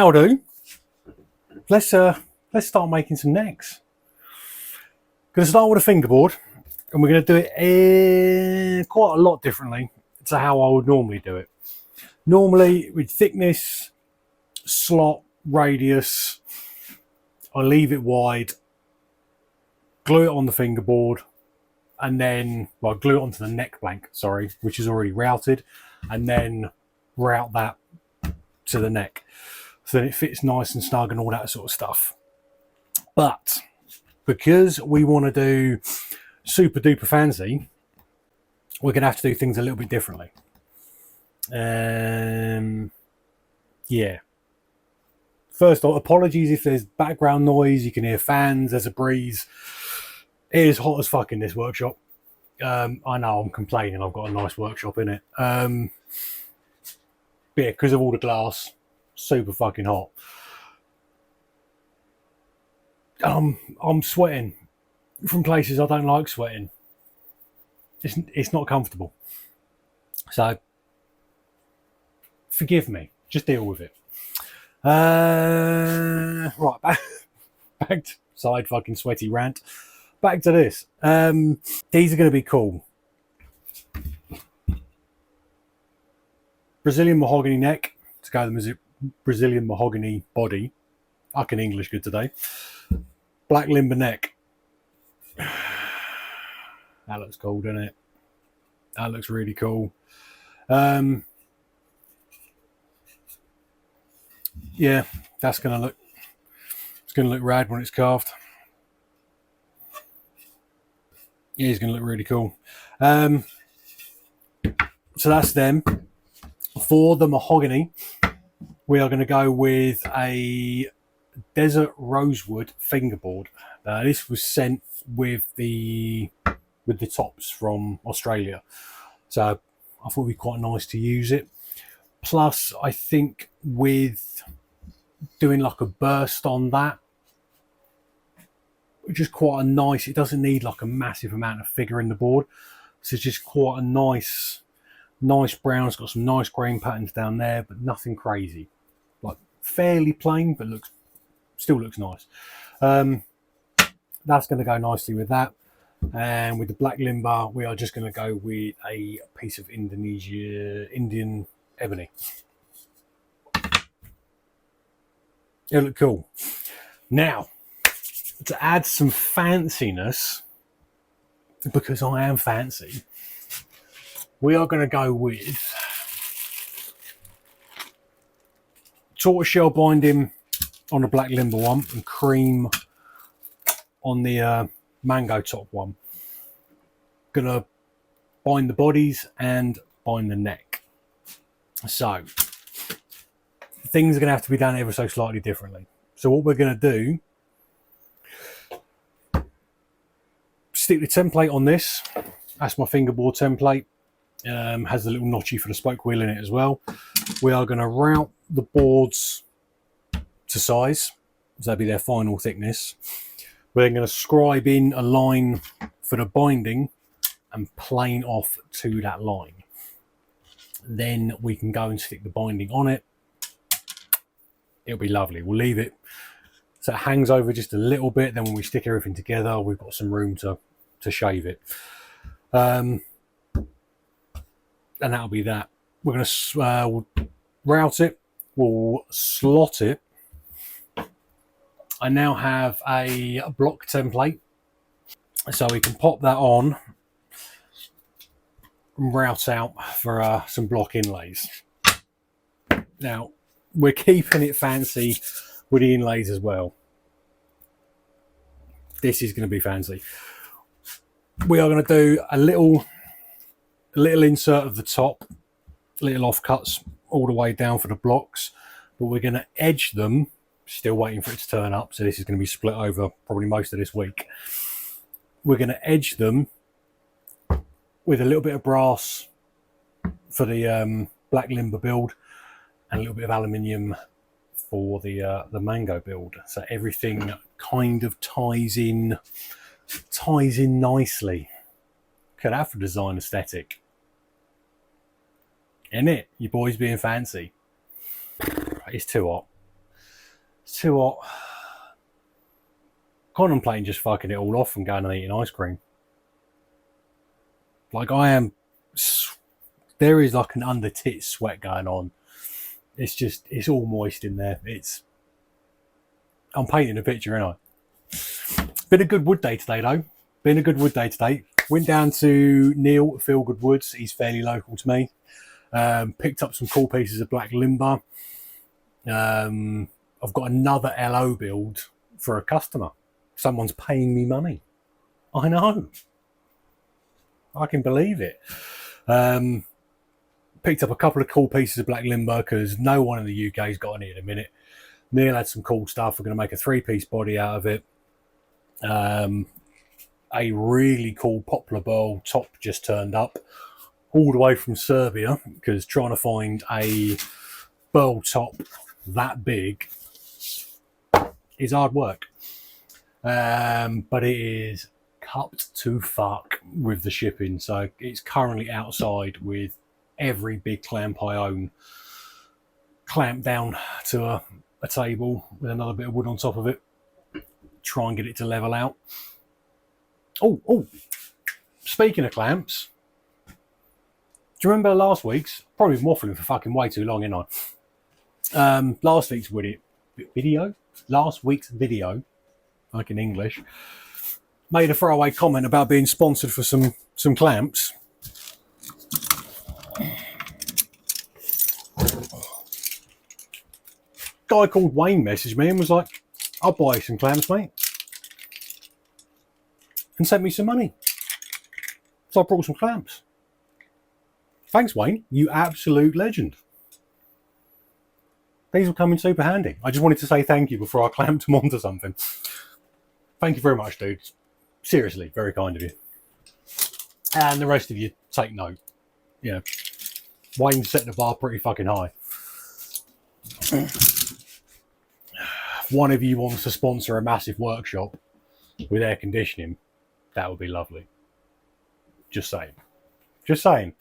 How do? Let's start making some necks. Going to start with a fingerboard, and we're going to do it quite a lot differently to how I would normally do it. Normally with thickness, slot, radius, I leave it wide, glue it on the fingerboard, and then glue it onto the neck blank, sorry, which is already routed, and then route that to the neck so that it fits nice and snug and all that sort of stuff. But because we want to do super duper fancy, we're going to have to do things a little bit differently. Yeah. First off, apologies if there's background noise. You can hear fans, there's a breeze. It is hot as fuck in this workshop. I know I'm complaining, I've got a nice workshop in it. But yeah, because of all the glass, super fucking hot. I'm sweating from places I don't like sweating. It's not comfortable. So forgive me, just deal with it. Right, back to side fucking sweaty rant. Back to this. These are going to be cool. Brazilian mahogany neck to go with the Brazilian mahogany body. I can English good today. Black limber neck. That looks cool, doesn't it? That looks really cool. Yeah, that's gonna look. It's gonna look rad when it's carved. Yeah, it's gonna look really cool. So that's them. For the mahogany, we are going to go with a desert rosewood fingerboard. This was sent with the tops from Australia, so I thought it'd be quite nice to use it. Plus, I think with doing like a burst on that, which is quite a nice. It doesn't need like a massive amount of figure in the board, so it's just quite a nice brown. It's got some nice grain patterns down there, but nothing crazy. Like fairly plain, but still looks nice. That's going to go nicely with that. And with the black limber, we are just going to go with a piece of Indian ebony. It'll look cool. Now, to add some fanciness, because I am fancy, we are going to go with tortoiseshell binding on the black limber one and cream on the mango top one. Gonna bind the bodies and bind the neck. So things are gonna have to be done ever so slightly differently. So what we're gonna do, stick the template on this. That's my fingerboard template. Has a little notchy for the spoke wheel in it as well. We are going to route the boards to size, so that'll be their final thickness. We're then going to scribe in a line for the binding and plane off to that line. Then we can go and stick the binding on it. It'll be lovely. We'll leave it so it hangs over just a little bit. Then when we stick everything together, we've got some room to shave it. And that'll be that. We're going to we'll route it. We'll slot it. I now have a block template, so we can pop that on and route out for some block inlays. Now, we're keeping it fancy with the inlays as well. This is going to be fancy. We are going to do a little insert of the top, little offcuts all the way down for the blocks, but we're going to edge them. Still waiting for it to turn up, so this is going to be split over probably most of this week. We're going to edge them with a little bit of brass for the black limber build and a little bit of aluminium for the mango build, so everything kind of ties in nicely. Look at that for design aesthetic, isn't it? Your boy's being fancy. It's too hot. It's too hot. Contemplating just fucking it all off and going and eating ice cream. Like I am, there is like an under tit sweat going on. It's just, it's all moist in there. I'm painting a picture, ain't I? Been a good wood day today though. Went down to Neil at Feel Good Woods. He's fairly local to me. Picked up some cool pieces of black limber. I've got another LO build for a customer. Someone's paying me money. I know. I can believe it. Picked up a couple of cool pieces of black limber because no one in the UK's got any at the minute. Neil had some cool stuff. We're going to make a 3-piece body out of it. A really cool poplar burl top just turned up all the way from Serbia, because trying to find a burl top that big is hard work. But it is cupped to fuck with the shipping. So it's currently outside with every big clamp I own clamped down to a table with another bit of wood on top of it. Try and get it to level out. Oh, speaking of clamps, do you remember last week's? Probably been waffling for fucking way too long, ain't I? Last week's video, like in English, made a throwaway comment about being sponsored for some clamps. Guy called Wayne messaged me and was like, I'll buy you some clamps, mate. And sent me some money. So I brought some clamps. Thanks, Wayne. You absolute legend. These will come in super handy. I just wanted to say thank you before I clamped them onto something. Thank you very much, dude. Seriously, very kind of you. And the rest of you, take note. You know, Wayne's setting the bar pretty fucking high. If one of you wants to sponsor a massive workshop with air conditioning, that would be lovely. Just saying. Just saying.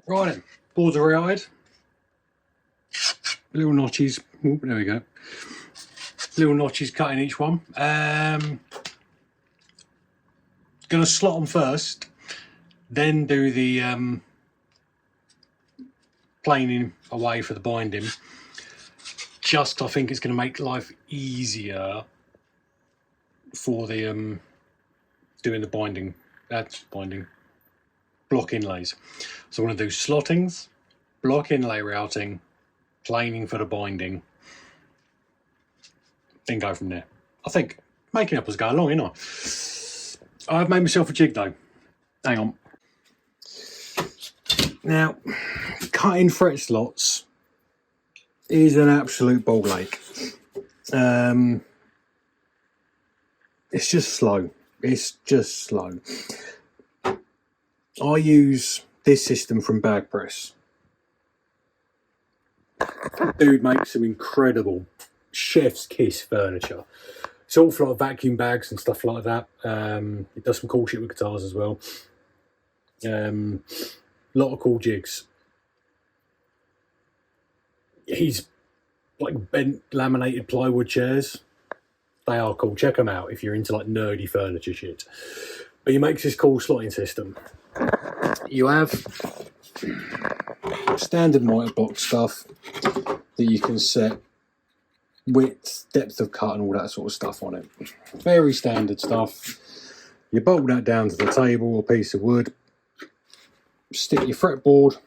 Right then, boards are out. Little notches. Oh, there we go. Little notches cut in each one. Gonna slot them first, then do the planing away for the binding. I think it's going to make life easier for the doing the binding. That's binding. Block inlays. So I'm going to do slottings, block inlay routing, planing for the binding, then go from there. I think making up as go along, ain't I? I've made myself a jig though. Hang on. Now, cutting fret slots is an absolute ball ache. It's just slow. It's just slow. I use this system from Bag Press. Dude makes some incredible chef's kiss furniture. It's all for like vacuum bags and stuff like that. It does some cool shit with guitars as well. Lot of cool jigs. He's like bent laminated plywood chairs. They are cool. Check them out if you're into like nerdy furniture shit. But he makes this cool slotting system. You have standard mitre block stuff that you can set width, depth of cut and all that sort of stuff on it. Very standard stuff. You bolt that down to the table or piece of wood, stick your fretboard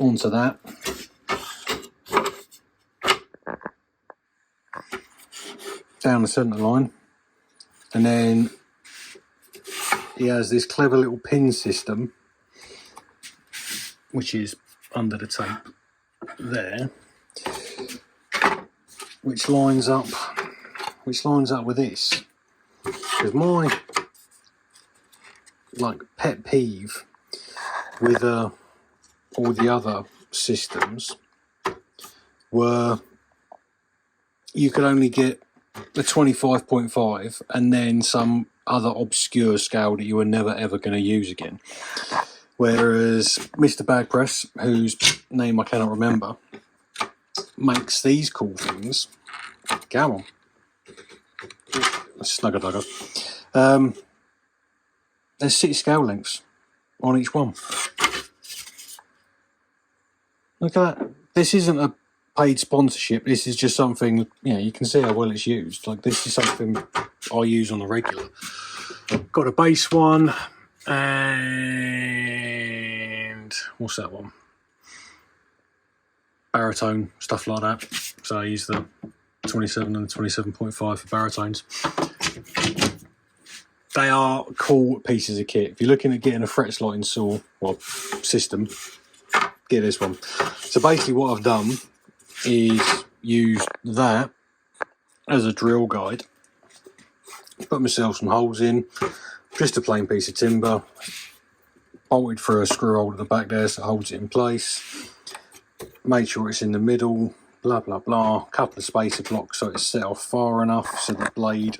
onto that, down the centre line, and then he has this clever little pin system which is under the tape there, which lines up with this. Because my pet peeve with all the other systems were you could only get the 25.5 and then some other obscure scale that you were never ever going to use again. Whereas Mr. Bag Press, whose name I cannot remember, makes these cool things. Come on. Snugger dugger. There's 6 scale lengths on each one. Look at that. This isn't a paid sponsorship. This is just something, you can see how well it's used. Like, this is something I use on the regular. Got a base one, and what's that one? Baritone, stuff like that. So I use the 27 and 27.5 for baritones. They are cool pieces of kit. If you're looking at getting a fret slotting saw, well, system, get this one. So basically what I've done is used that as a drill guide. Put myself some holes in, just a plain piece of timber, bolted through a screw hole at the back there so it holds it in place. Made sure it's in the middle, blah blah blah. Couple of spacer blocks so it's set off far enough so the blade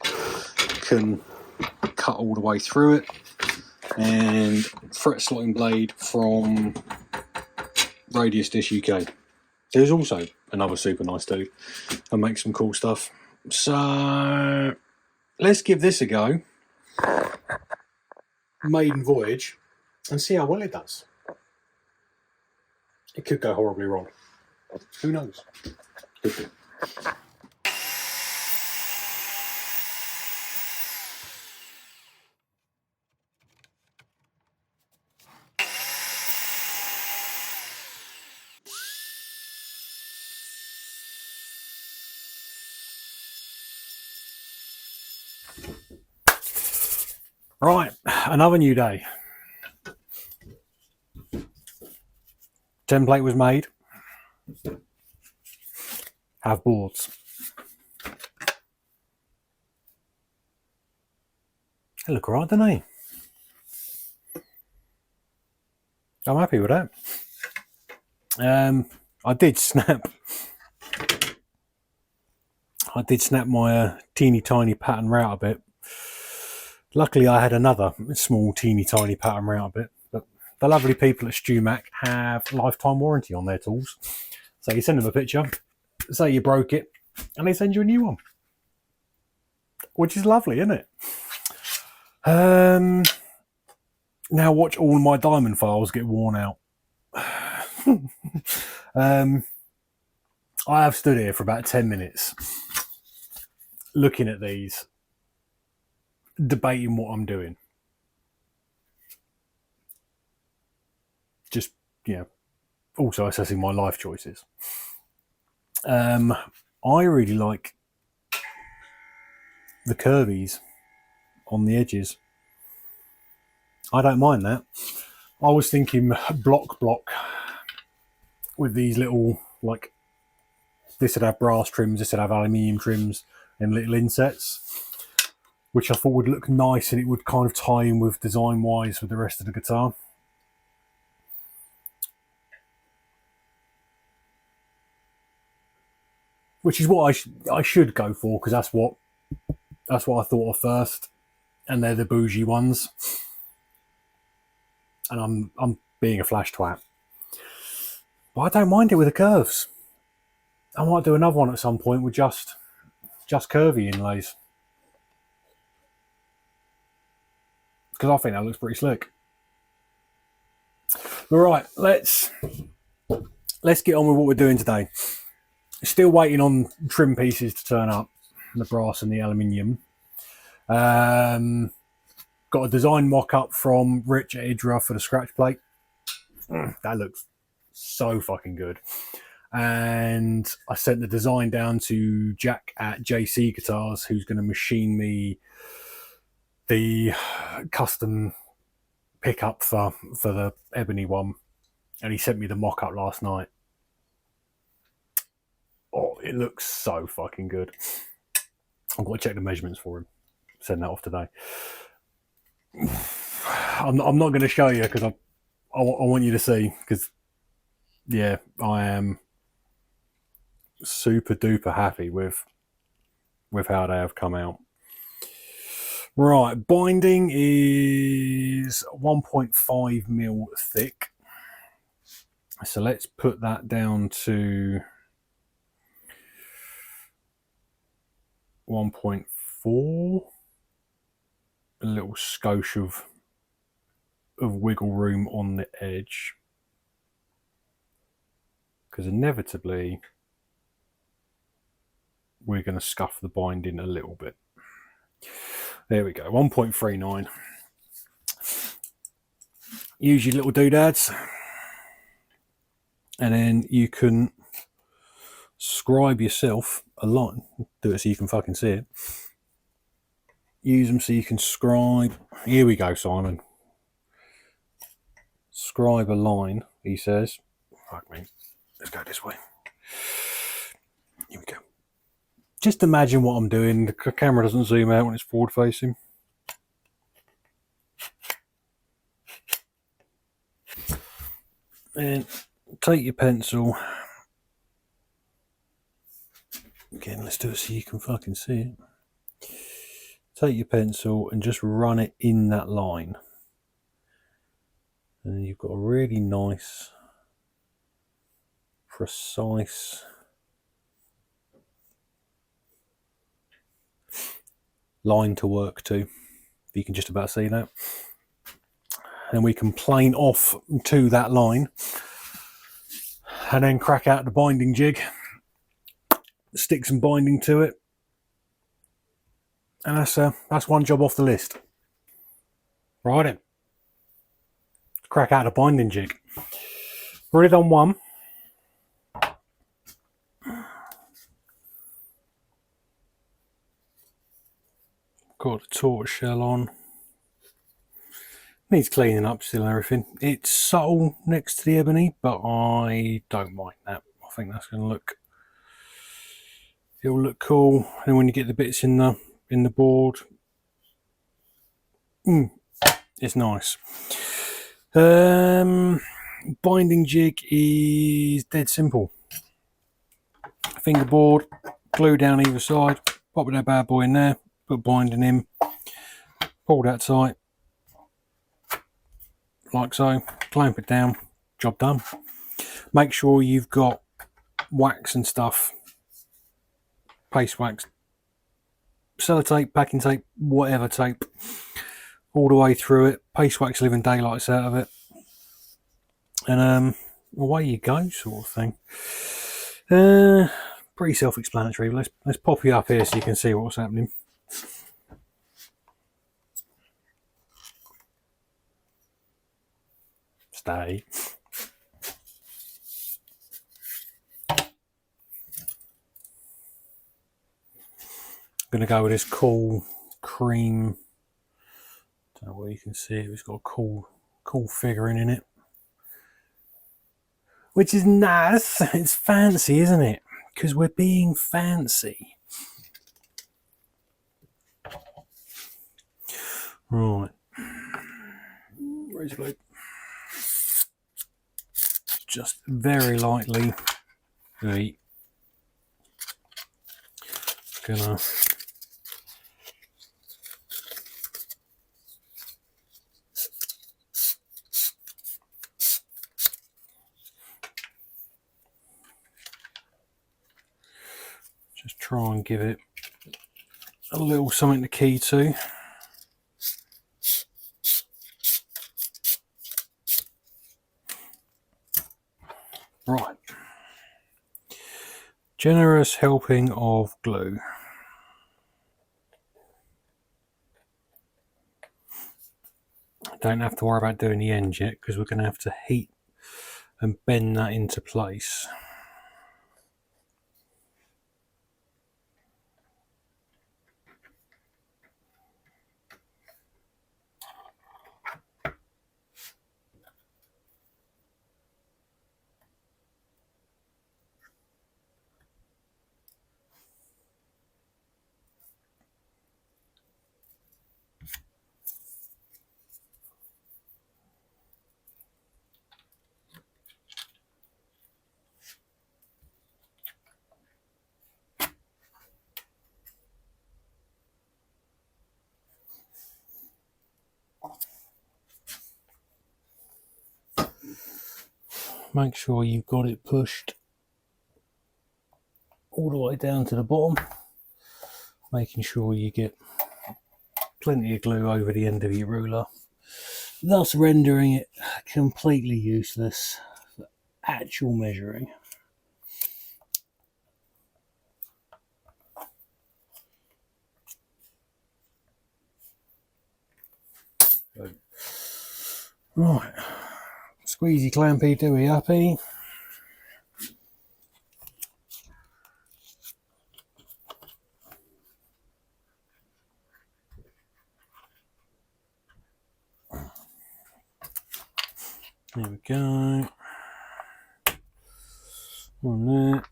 can cut all the way through it. And fret slotting blade from Radius Dish UK. There's also another super nice dude and makes some cool stuff. So let's give this a go. Maiden voyage, and see how well it does. It could go horribly wrong. Who knows? Could do. Right, another new day. Template was made. Have boards. They look alright, don't they? I'm happy with that. I did snap my teeny tiny pattern router bit. Luckily I had another small teeny tiny pattern router bit, but the lovely people at StewMac have lifetime warranty on their tools. So you send them a picture, say you broke it, and they send you a new one. Which is lovely, isn't it? Now watch all my diamond files get worn out. I have stood here for about 10 minutes looking at these, debating what I'm doing. Just, also assessing my life choices. I really like the curvies on the edges. I don't mind that. I was thinking block with these little, like, this would have brass trims, this would have aluminium trims and little insets, which I thought would look nice and it would kind of tie in with design wise with the rest of the guitar. Which is what I should go for, because that's what I thought of first, and they're the bougie ones. And I'm being a flash twat, but I don't mind it with the curves. I might do another one at some point with just curvy inlays, because I think that looks pretty slick. All right, let's get on with what we're doing today. Still waiting on trim pieces to turn up, the brass and the aluminium. Got a design mock-up from Rich at Idra for the scratch plate. That looks so fucking good. And I sent the design down to Jack at JC Guitars, who's going to machine me the custom pickup for the ebony one. And he sent me the mock-up last night. Oh, it looks so fucking good. I've got to check the measurements for him. Send that off today. I'm not going to show you because I want you to see, because yeah, I am super duper happy with how they have come out. Right, binding is 1.5 mil thick. So let's put that down to 1.4. A little skosh of wiggle room on the edge, because inevitably we're going to scuff the binding a little bit. There we go, 1.39. Use your little doodads, and then you can scribe yourself a line. Do it so you can fucking see it. Use them so you can scribe. Here we go, Simon. Scribe a line, he says. Fuck me. Let's go this way. Here we go. Just imagine what I'm doing. The camera doesn't zoom out when it's forward facing. And take your pencil. Again, let's do it so you can fucking see it. Take your pencil and just run it in that line. And then you've got a really nice, precise line to work to. You can just about see that. And we can plane off to that line and then crack out the binding jig, stick some binding to it, and that's one job off the list. Right then, crack out the binding jig. Already done one. Got the tortoise shell on. Needs cleaning up still and everything. It's subtle next to the ebony, but I don't mind that. I think that's going to look, it'll look cool. And when you get the bits in the board, it's nice. Binding jig is dead simple. Fingerboard, glue down either side, pop that bad boy in there, put binding in, pull that tight, like so, clamp it down, job done. Make sure you've got wax and stuff, paste wax, sellotape, packing tape, whatever tape, all the way through it. Paste wax living daylights out of it, and away you go, sort of thing. Pretty self-explanatory. Let's pop you up here so you can see what's happening. Stay. Gonna go with this cool cream. Don't know where you can see it. It's got a cool figuring in it, which is nice. It's fancy, isn't it? Because we're being fancy. Right. Razor blade. Just very lightly. Gonna just try and give it a little something to key to. Right. Generous helping of glue. Don't have to worry about doing the end yet, because we're going to have to heat and bend that into place. Make sure you've got it pushed all the way down to the bottom, making sure you get plenty of glue over the end of your ruler, thus rendering it completely useless for actual measuring. Right, squeezy clampy, do we happy? There we go. On there.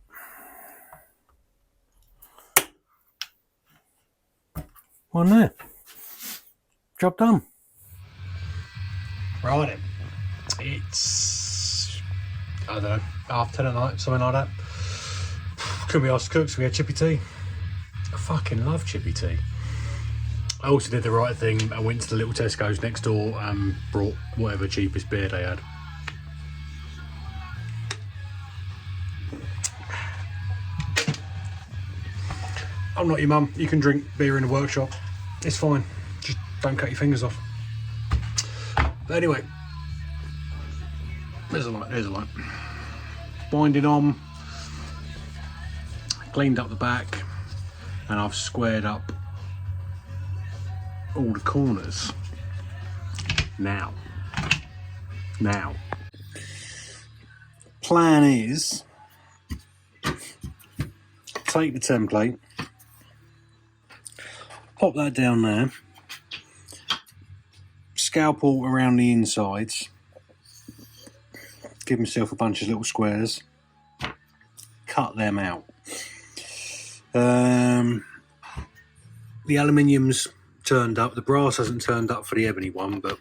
On there. Job done. Right, it's, I don't know, 10:30 at night, something like that. Couldn't be asked to cook, so we had chippy tea. I fucking love chippy tea. I also did the right thing. I went to the little Tesco's next door and brought whatever cheapest beer they had. I'm not your mum. You can drink beer in the workshop. It's fine. Just don't cut your fingers off. But anyway, there's a light, there's a light. Binding on, cleaned up the back, and I've squared up all the corners. Now, plan is take the template, pop that down there, scalpel around the insides, give myself a bunch of little squares, cut them out. The aluminium's turned up, the brass hasn't turned up for the ebony one, but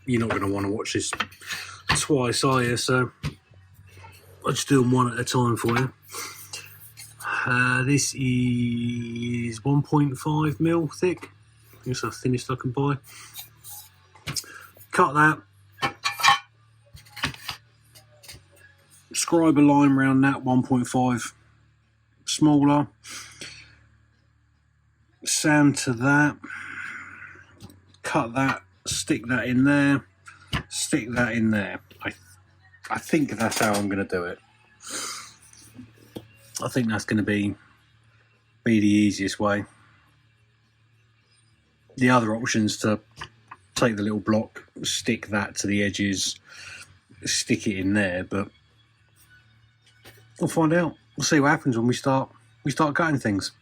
you're not going to want to watch this twice, are you? So I'll just do them one at a time for you. This is 1.5 mil thick. It's the thinnest I can buy. Cut that. Scribe a line around that 1.5 smaller. Sand to that. Cut that. Stick that in there. Stick that in there. I think that's how I'm going to do it. I think that's going to be the easiest way. The other option's to take the little block, stick that to the edges, stick it in there, but we'll find out. We'll see what happens when we start cutting things.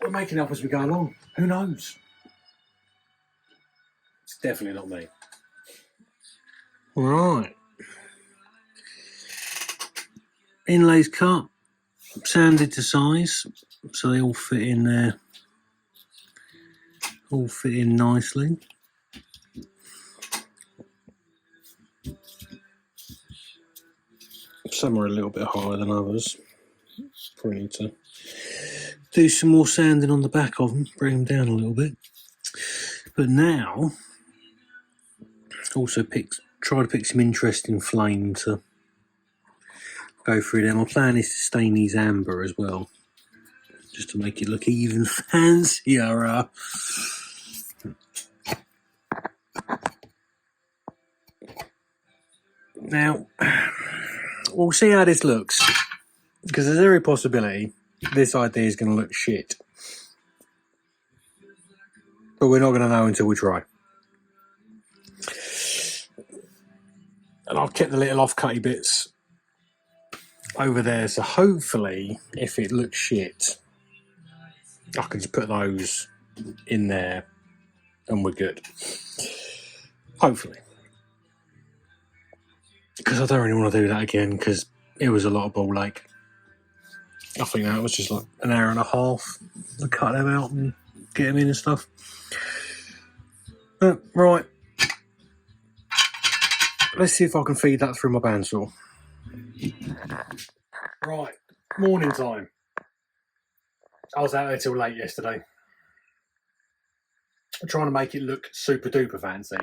We're making up as we go along. Who knows? It's definitely not me. Right. Inlays cut, sanded to size, so they all fit in there. All fit in nicely. Some are a little bit higher than others. Probably need to do some more sanding on the back of them, bring them down a little bit. But now, also try to pick some interesting flame to go through there. My plan is to stain these amber as well, just to make it look even fancier. Now, we'll see how this looks, because there's every possibility this idea is going to look shit. But we're not going to know until we try. And I've kept the little off-cutty bits over there, so hopefully, if it looks shit, I can just put those in there and we're good. Hopefully. Because I don't really want to do that again, because it was a lot of ball ache. I think that was just like an hour and a half to cut them out and get them in and stuff. Right. Let's see if I can feed that through my bandsaw. Right, morning time. I was out there till late yesterday. I'm trying to make it look super duper fancy.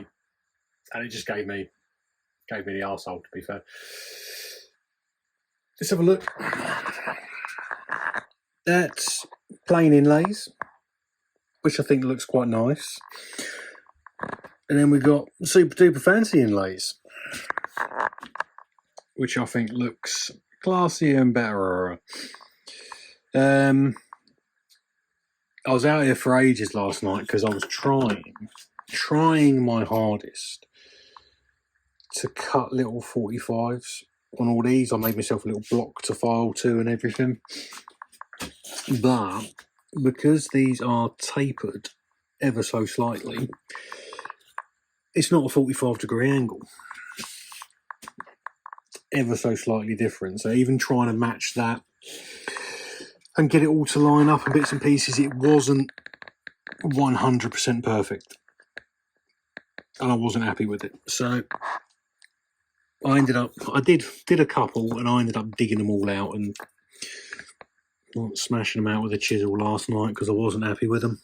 and it just gave me the arsehole, to be fair. Let's have a look. That's plain inlays, which I think looks quite nice. And then we've got super duper fancy inlays, which I think looks classier and better. I was out here for ages last night because I was trying my hardest to cut little 45s on all these. I made myself a little block to file to and everything. But because these are tapered ever so slightly, it's not a 45-degree angle. Ever so slightly different. So even trying to match that and get it all to line up in bits and pieces, it wasn't 100% perfect. And I wasn't happy with it. So I did a couple, and I ended up digging them all out and smashing them out with a chisel last night because I wasn't happy with them.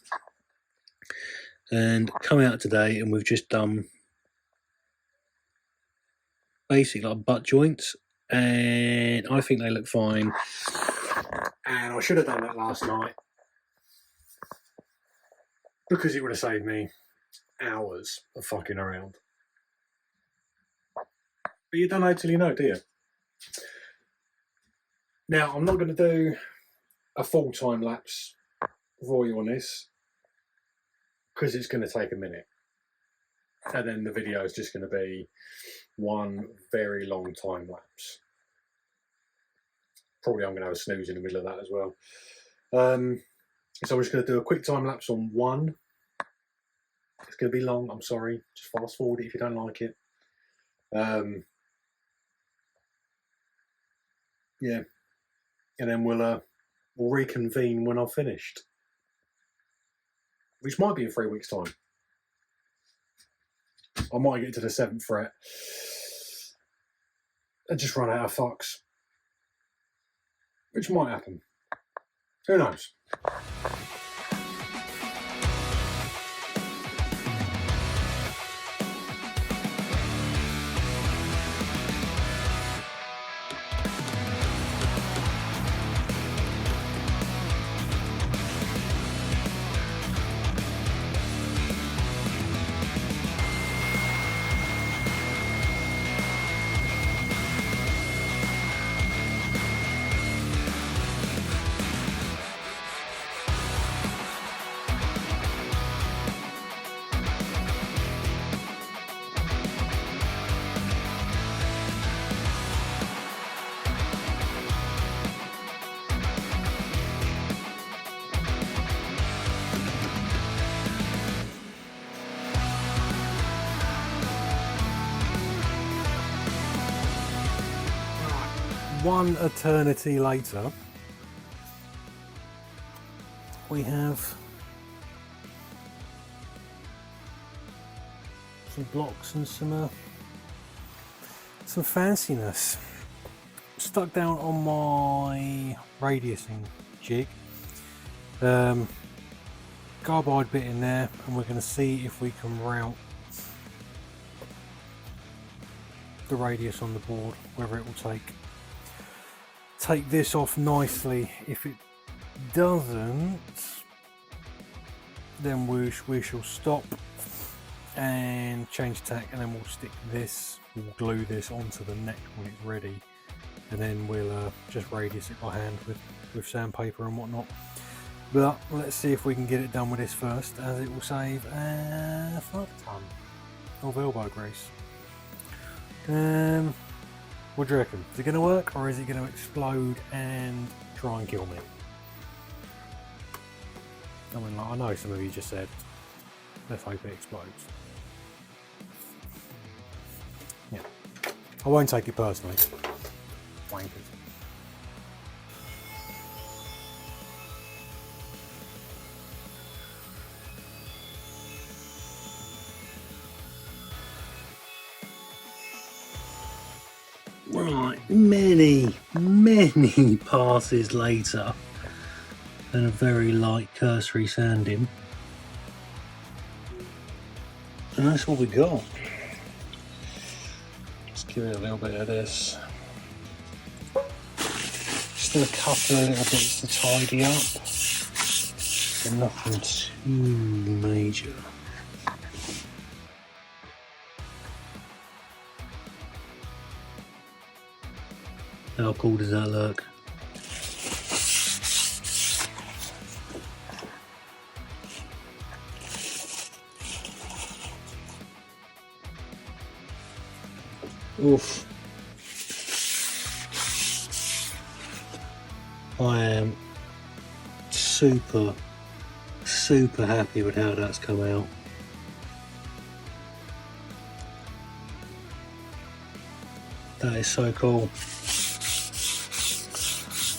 And come out today, and we've just done basically like butt joints, and I think they look fine. And I should have done that last night because it would have saved me hours of fucking around. But you don't know till you know, do you? Now, I'm not going to do a full time lapse for you on this because it's going to take a minute. And then the video is just going to be one very long time lapse. Probably I'm going to have a snooze in the middle of that as well. So we're just going to do a quick time lapse on one. It's going to be long, I'm sorry. Just fast forward it if you don't like it. Yeah. And then we'll reconvene when I've finished. Which might be in 3 weeks' time. I might get to the 7th fret and just run out of fucks. Which might happen. Who knows? One eternity later, we have some blocks and some fanciness stuck down on my radiusing jig. Carbide bit in there, and we're going to see if we can route the radius on the board, whether it will take this off nicely. If it doesn't, then we shall stop and change tack, and then we'll we'll glue this onto the neck when it's ready, and then we'll just radius it by hand with sandpaper and whatnot. But let's see if we can get it done with this first, as it will save a fuck ton of elbow grease. What do you reckon? Is it going to work, or is it going to explode and try and kill me? I mean, like, I know some of you just said, let's hope it explodes. Yeah. I won't take it personally. Wankers. Right, many passes later and a very light cursory sanding, and that's what we got. Give it a little bit of this. Still a couple of little bits to tidy up, but nothing too major. How cool does that look? Oof. I am super happy with how that's come out. That is so cool.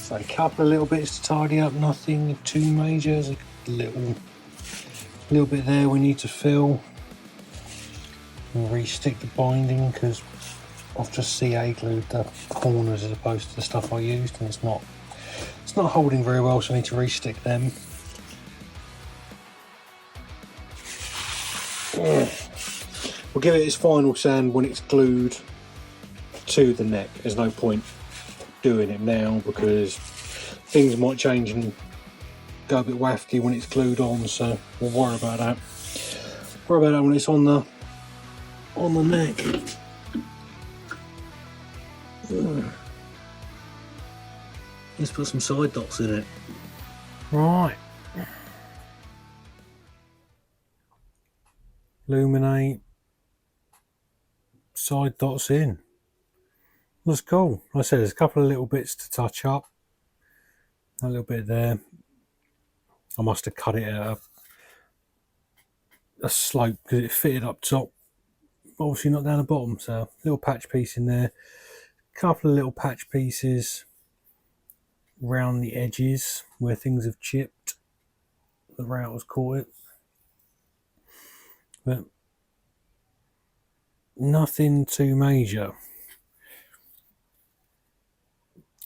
So a couple of little bits to tidy up, nothing too major. There's a little bit there we need to fill. And re-stick the binding because I've just CA glued the corners as opposed to the stuff I used, and it's not holding very well, so I need to re-stick them. We'll give it its final sand when it's glued to the neck. There's no point doing it now because things might change and go a bit wafty when it's glued on, so we'll worry about that. Worry about that when it's on the neck. Let's put some side dots in it. Right. Illuminate. Side dots in. Looks cool. Like I said, there's a couple of little bits to touch up. A little bit there. I must have cut it at a slope because it fitted up top. Obviously not down the bottom, so a little patch piece in there. A couple of little patch pieces round the edges where things have chipped. The router's caught it. But nothing too major.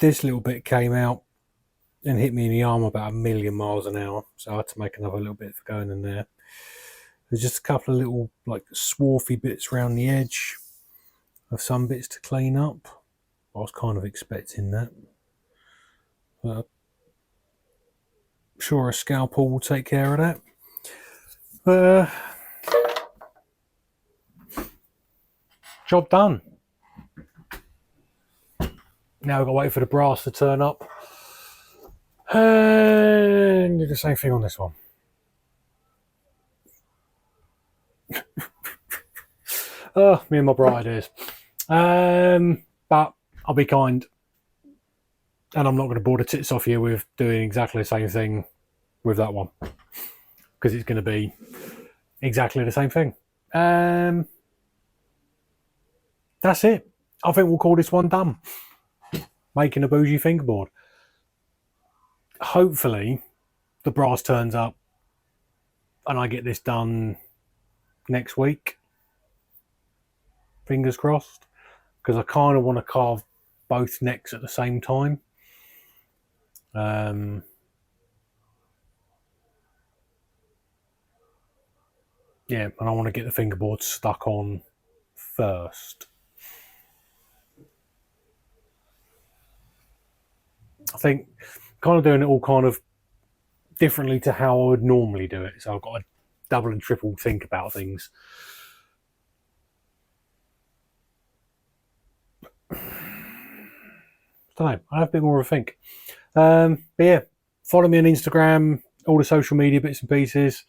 This little bit came out and hit me in the arm about 1,000,000 miles an hour, so I had to make another little bit for going in there. There's just a couple of little like swarthy bits around the edge of some bits to clean up. I was kind of expecting that. But I'm sure a scalpel will take care of that. Job done. Now we've got to wait for the brass to turn up and do the same thing on this one. Oh, me and my bright ideas. But I'll be kind, and I'm not going to bore the tits off you with doing exactly the same thing with that one, because it's going to be exactly the same thing. That's it. I think we'll call this one done. Making a bougie fingerboard. Hopefully the brass turns up and I get this done next week. Fingers crossed, because I kind of want to carve both necks at the same time. Yeah, and I want to get the fingerboard stuck on first. I think kind of doing it all kind of differently to how I would normally do it. So I've got to double and triple think about things. Don't know. I have a bit more of a think. But yeah, follow me on Instagram, all the social media bits and pieces.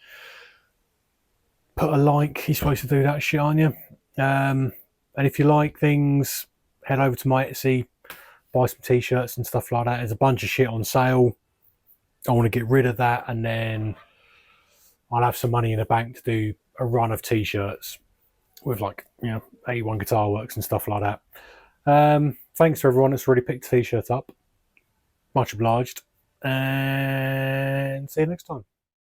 Put a like. You're supposed to do that shit, aren't you? And if you like things, head over to my Etsy, buy some t-shirts and stuff like that. There's a bunch of shit on sale. I want to get rid of that, and then I'll have some money in the bank to do a run of t-shirts with, like, you know, 81 Guitar Works and stuff like that. Thanks to everyone that's already picked the t-shirt up. Much obliged. And see you next time.